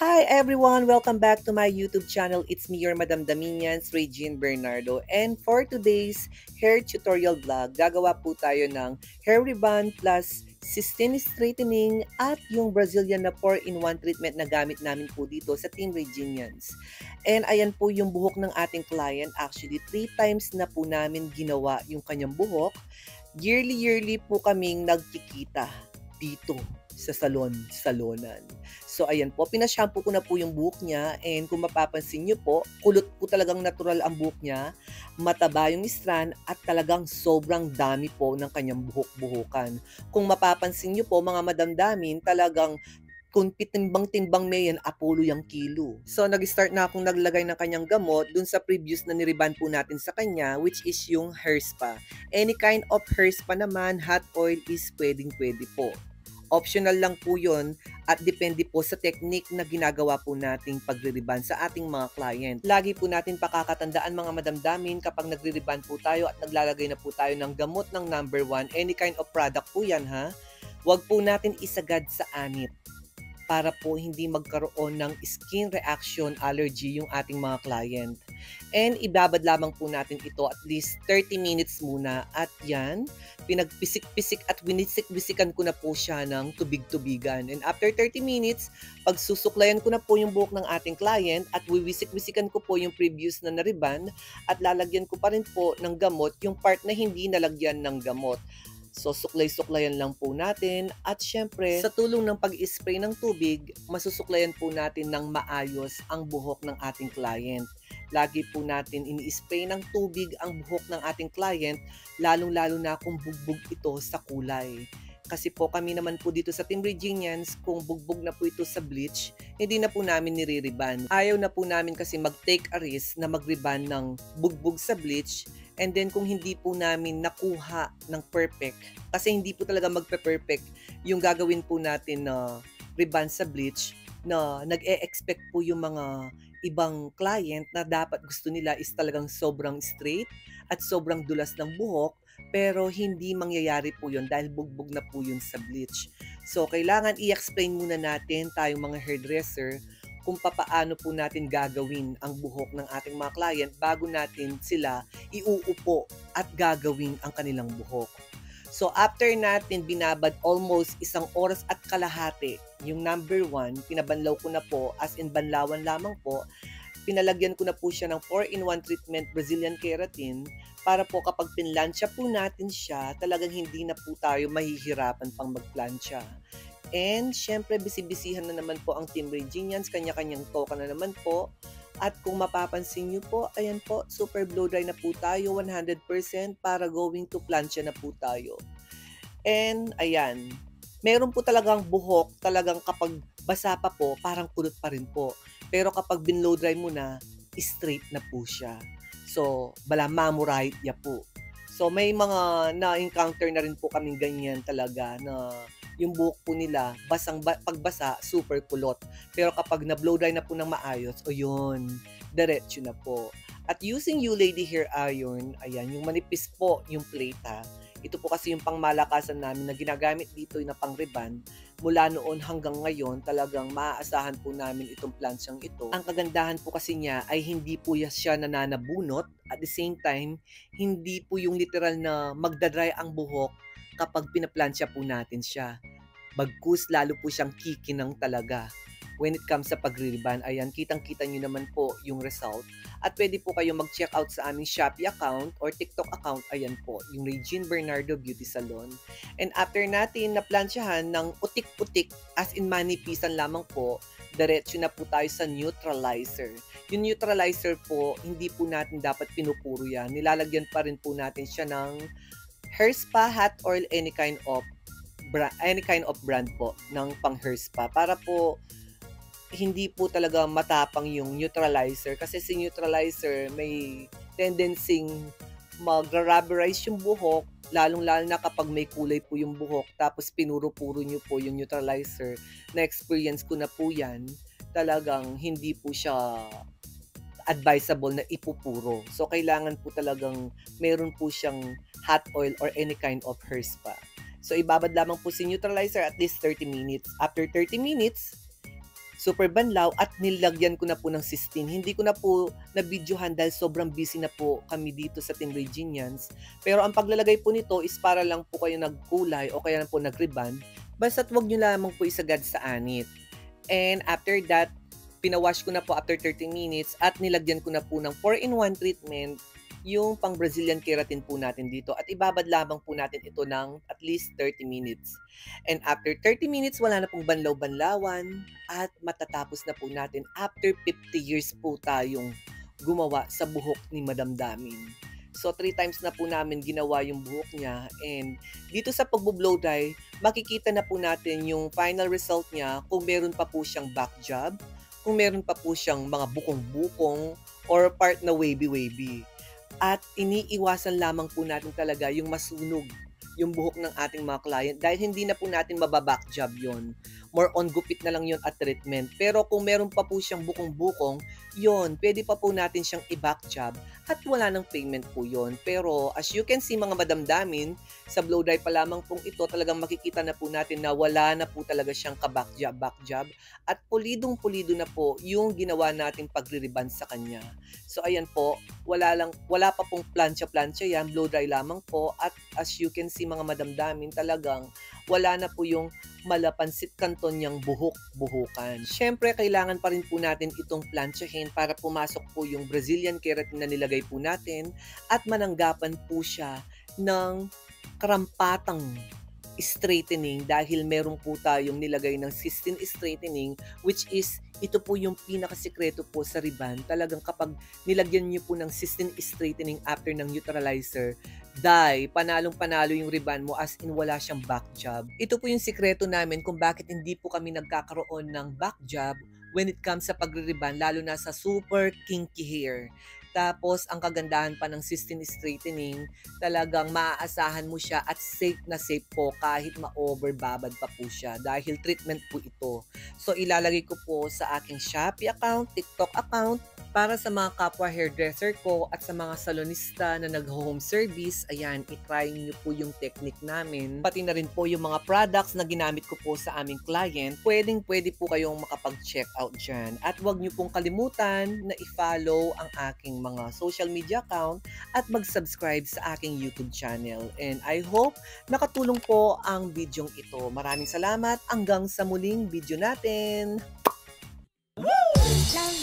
Hi everyone! Welcome back to my YouTube channel. It's me, your Madam Daminians, Regine Bernardo. And for today's hair tutorial vlog, gagawa po tayo ng hair rebond plus cysteine straightening at yung Brazilian na 4-in-1 treatment na gamit namin po dito sa Team Reginians. And ayan po yung buhok ng ating client. Actually, 3 times na po namin ginawa yung kanyang buhok. Yearly po kaming nagkikita dito sa salonan. So ayan po, pinashampoo ko na po yung buhok niya, and kung mapapansin niyo po, kulot po talagang natural ang buhok niya, mataba yung strand at talagang sobrang dami po ng kanyang buhok-buhukan. Kung mapapansin niyo po mga madamdamin, talagang kung timbang-timbang may yan, Apollo yung kilo. So, nag-start na akong naglagay ng kanyang gamot dun sa previous na niriban po natin sa kanya, which is yung hair spa. Any kind of hair spa naman, hot oil is pwedeng-pwede po. Optional lang po yun at depende po sa technique na ginagawa po nating pagre-rebond sa ating mga client. Lagi po natin pakakatandaan mga madamdamin kapag nagre-rebond po tayo at naglalagay na po tayo ng gamot ng number 1, any kind of product po yan ha, huwag po natin isagad sa anit para po hindi magkaroon ng skin reaction allergy yung ating mga client. And ibabad lamang po natin ito at least 30 minutes muna. At yan, pinagpisik-pisik at winisik-wisikan ko na po siya ng tubig-tubigan. And after 30 minutes, pagsusuklayan ko na po yung buhok ng ating client at wiwisik-wisikan ko po yung previous na nariban at lalagyan ko pa rin po ng gamot yung part na hindi nalagyan ng gamot. So, suklay-suklayan lang po natin at syempre, sa tulong ng pag-spray ng tubig, masusuklayan po natin ng maayos ang buhok ng ating client. Lagi po natin ini-spray ng tubig ang buhok ng ating client, lalong-lalo na kung bugbog ito sa kulay. Kasi po kami naman po dito sa Team Reginians, kung bugbog na po ito sa bleach, hindi na po namin nire-rebond. Ayaw na po namin kasi mag-take a risk na mag-rebond ng bugbog sa bleach. And then kung hindi po namin nakuha ng perfect, kasi hindi po talaga magpe-perfect yung gagawin po natin na rebond sa bleach, na nag-e-expect po yung mga ibang client na dapat gusto nila is talagang sobrang straight at sobrang dulas ng buhok, pero hindi mangyayari po yun dahil bugbog na po yun sa bleach. So kailangan i-explain muna natin tayong mga hairdresser kung papaano po natin gagawin ang buhok ng ating mga client bago natin sila iuupo at gagawin ang kanilang buhok. So after natin binabad almost 1 oras at kalahati, yung number 1, pinabanlaw ko na po, as in banlawan lamang po, pinalagyan ko na po siya ng 4-in-1 treatment Brazilian Keratin para po kapag pinlansya po natin siya, talagang hindi na po tayo mahihirapan pang magplansya. And syempre, bisibisihan na naman po ang Team Reginians, kanya-kanyang toka na naman po. At kung mapapansin nyo po, ayan po, super blow dry na po tayo, 100% para going to plancha na po tayo. And ayan, meron po talagang buhok, talagang kapag basa pa po, parang kulot pa rin po. Pero kapag binlow dry mo na, straight na po siya. So, bala mamurahit ya po. So, may mga na-encounter na rin po kaming ganyan talaga na yung buhok po nila, pagbasa, super kulot. Pero kapag na-blow dry na po ng maayos, o yun, diretso na po. At using U-Lady Hair Iron, ayan, yung manipis po yung plate ha. Ito po kasi yung pangmalakasan namin na ginagamit dito na pang-rebond. Mula noon hanggang ngayon, talagang maaasahan po namin itong plansyang ito. Ang kagandahan po kasi niya ay hindi po siya nananabunot. At the same time, hindi po yung literal na magdadry ang buhok kapag pinaplansya po natin siya. Bagkus, lalo po siyang kikinang talaga. When it comes sa pagre-rebond, ayan, kitang-kita nyo naman po yung result. At pwede po kayo mag-check out sa aming Shopee account or TikTok account, ayan po, yung Regine Bernardo Beauty Salon. And after natin naplansyahan ng utik-utik, as in manipisan lamang po, diretso na po tayo sa neutralizer. Yung neutralizer po, hindi po natin dapat pinupuro yan. Nilalagyan pa rin po natin siya ng hair spa, hot oil, any kind of brand po ng pang hair spa para po hindi po talaga matapang yung neutralizer, kasi si neutralizer may tendency mag-rubberize yung buhok, lalong-lalo na kapag may kulay po yung buhok tapos pinuro-puro nyo po yung neutralizer. Na-experience ko na po yan, talagang hindi po siya advisable na ipupuro. So, kailangan po talagang meron po siyang hot oil or any kind of hair spa. So, ibabad lamang po si neutralizer at least 30 minutes. After 30 minutes, super banlaw at nilagyan ko na po ng cysteine. Hindi ko na po na-videohan dahil sobrang busy na po kami dito sa Team Reginians. Pero ang paglalagay po nito is para lang po kayo nagkulay o kaya lang po nag-rebond. Basta't wag nyo lamang po isagad sa anit. And after that, pinawash ko na po after 30 minutes at nilagyan ko na po ng 4-in-1 treatment yung pang Brazilian keratin po natin dito at ibabad lamang po natin ito ng at least 30 minutes. And after 30 minutes, wala na pong banlaw-banlawan at matatapos na po natin after 50 years po tayong gumawa sa buhok ni Madam Damin. So 3 times na po namin ginawa yung buhok niya and dito sa pagbo-blow dry, makikita na po natin yung final result niya kung meron pa po siyang back job, kung meron pa po siyang mga bukong-bukong or part na wavy-wavy. At iniiwasan lamang po natin talaga yung masunog yung buhok ng ating mga client dahil hindi na po natin mababack job yon. More on gupit na lang yon at treatment. Pero kung meron pa po siyang bukong-bukong, yon, pwede pa po natin siyang i-back job at wala ng payment po yon. Pero as you can see mga madamdamin, sa blow dry pa lamang pong ito talagang makikita na po natin na wala na po talaga siyang ka-back job at pulidong-pulido na po yung ginawa nating pagre-rebond sa kanya. So ayan po, wala pa pong plancha-plancha yan, blow dry lamang po at as you can see mga madamdamin talagang wala na po yung malapansit kanton niyang buhok-buhukan. Siyempre, kailangan pa rin po natin itong planchahin para pumasok po yung Brazilian keratin na nilagay po natin at mananggapan po siya ng karampatang straightening dahil meron po tayong nilagay ng cysteine straightening which is ito po yung pinakasikreto po sa rebond. Talagang kapag nilagyan niyo po ng cysteine straightening after ng neutralizer, panalong-panalo yung rebond mo as in wala siyang back job. Ito po yung sikreto namin kung bakit hindi po kami nagkakaroon ng back job when it comes sa pagre-rebond lalo na sa super kinky hair. Tapos, ang kagandahan pa ng cysteine straightening, talagang maaasahan mo siya at safe na safe po kahit ma-overbabad pa po siya dahil treatment po ito. So, ilalagay ko po sa aking Shopee account, TikTok account, para sa mga kapwa hairdresser ko at sa mga salonista na nag-home service, ayan, itry nyo po yung technique namin. Pati na rin po yung mga products na ginamit ko po sa aming client, pwede po kayong makapag-check out dyan. At huwag nyo pong kalimutan na i-follow ang aking mga social media account at mag-subscribe sa aking YouTube channel. And I hope nakatulong po ang video ito. Maraming salamat. Hanggang sa muling video natin. Woo!